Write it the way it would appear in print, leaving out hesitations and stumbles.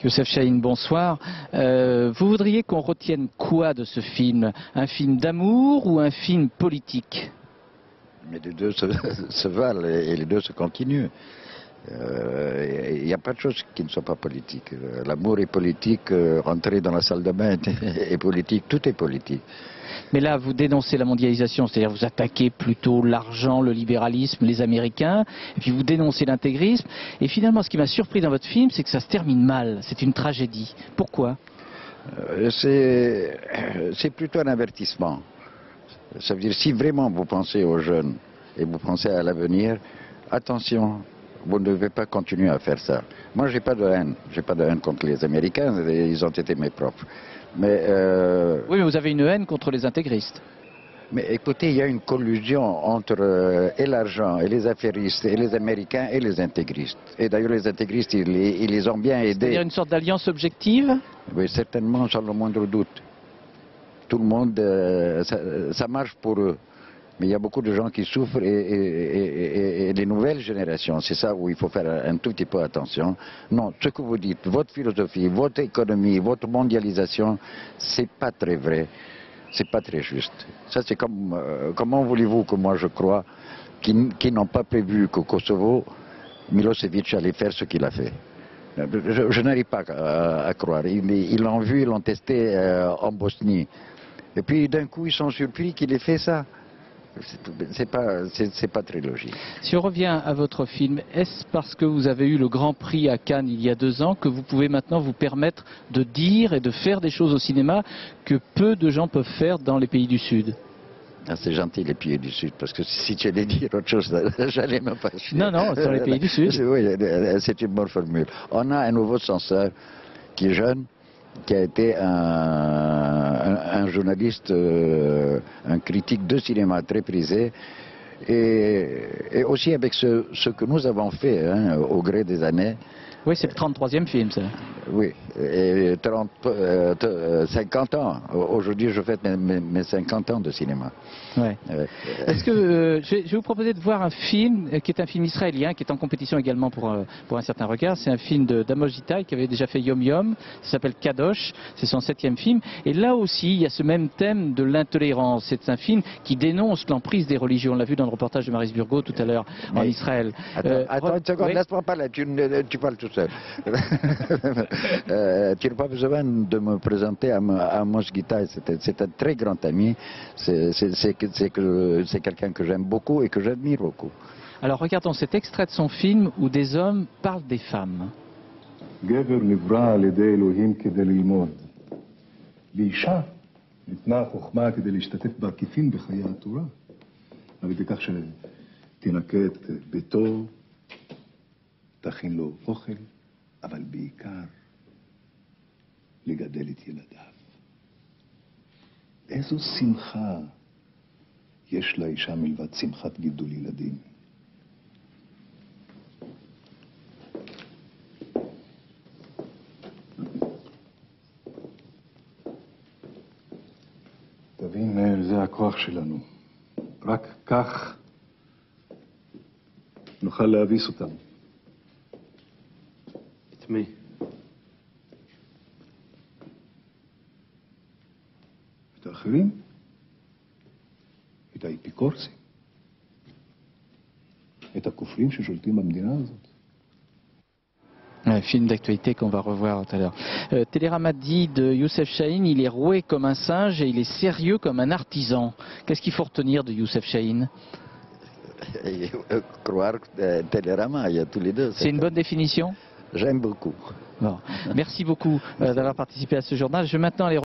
Youssef Chahine, bonsoir. Vous voudriez qu'on retienne quoi de ce film? Un film d'amour ou un film politique? Mais les deux se valent et les deux se continuent. Il n'y a pas de chose qui ne soit pas politique. L'amour est politique, rentrer dans la salle de bain est politique, tout est politique. Mais là, vous dénoncez la mondialisation, c'est-à-dire vous attaquez plutôt l'argent, le libéralisme, les Américains, et puis vous dénoncez l'intégrisme. Et finalement, ce qui m'a surpris dans votre film, c'est que ça se termine mal. C'est une tragédie. Pourquoi? C'est plutôt un avertissement. Ça veut dire, si vraiment vous pensez aux jeunes et vous pensez à l'avenir, attention, vous ne devez pas continuer à faire ça. Moi, j'ai pas de haine contre les Américains, ils ont été mes profs. Mais oui, mais vous avez une haine contre les intégristes. Mais écoutez, il y a une collusion entre et l'argent, et les affairistes, et les Américains, et les intégristes. Et d'ailleurs, les intégristes, ils les ont bien aidés. C'est-à-dire une sorte d'alliance objective? Oui, certainement, sans le moindre doute. Tout le monde, ça marche pour eux. Mais il y a beaucoup de gens qui souffrent et les nouvelles générations, c'est ça où il faut faire un tout petit peu attention. Non, ce que vous dites, votre philosophie, votre économie, votre mondialisation, c'est pas très vrai, c'est pas très juste. Ça c'est comme, comment voulez-vous que moi je crois qu'ils n'ont pas prévu qu'au Kosovo, Milosevic allait faire ce qu'il a fait. Je n'arrive pas à croire. Ils l'ont vu, ils l'ont testé en Bosnie. Et puis d'un coup ils sont surpris qu'il ait fait ça. C'est pas très logique. Si on revient à votre film, est-ce parce que vous avez eu le Grand Prix à Cannes il y a 2 ans que vous pouvez maintenant vous permettre de dire et de faire des choses au cinéma que peu de gens peuvent faire dans les pays du Sud? Ah, c'est gentil les pays du Sud, parce que si tu allais dire autre chose, j'allais même pas chier. Non, non, dans les pays du Sud. Oui, c'est une bonne formule. On a un nouveau censeur qui est jeune, qui a été un journaliste, un critique de cinéma très prisé, et aussi avec ce que nous avons fait au gré des années. Oui, c'est le 33e film, ça. Oui, et 50 ans. Aujourd'hui, je fête mes 50 ans de cinéma. Ouais. Est-ce que je vais vous proposer de voir un film qui est un film israélien, qui est en compétition également pour un certain regard. C'est un film d'Amos Gitaï qui avait déjà fait Yom Yom. Ça s'appelle Kadosh. C'est son 7e film. Et là aussi, il y a ce même thème de l'intolérance. C'est un film qui dénonce l'emprise des religions. On l'a vu dans le reportage de Maris Burgot tout à l'heure en Israël. Attends une seconde, oui. laisse-moi parler. Tu parles tout seul. Tu n'as pas besoin de me présenter à Amos Gitaï. C'est un très grand ami. C'est quelqu'un que j'aime beaucoup et que j'admire beaucoup. Alors regardons cet extrait de son film où des hommes parlent des femmes. גבר נברא על ידי אלוהים כדי ללמוד. לאישה ניתנה החוכמה כדי להשתתף בעקיפין בחיי התורה. על ידי כך שתנקה את ביתו, תכין לו אוכל, אבל בעיקר לגדל את ילדיו. איזו שמחה יש לאישה מלבד שמחת גידול ילדים. תבין, מאיר, זה הכוח שלנו. רק כך נוכל להביס אותם. את מי? את האחרים? את האפיקורסים? את הכופרים ששולטים במדינה הזאת? Un film d'actualité qu'on va revoir tout à l'heure. Télérama dit de Youssef Chahine, il est roué comme un singe et il est sérieux comme un artisan. Qu'est-ce qu'il faut retenir de Youssef Chahine? Croire Télérama, il y a tous les deux. C'est une bonne définition? J'aime beaucoup. Bon. Merci beaucoup d'avoir participé à ce journal. Je vais maintenant aller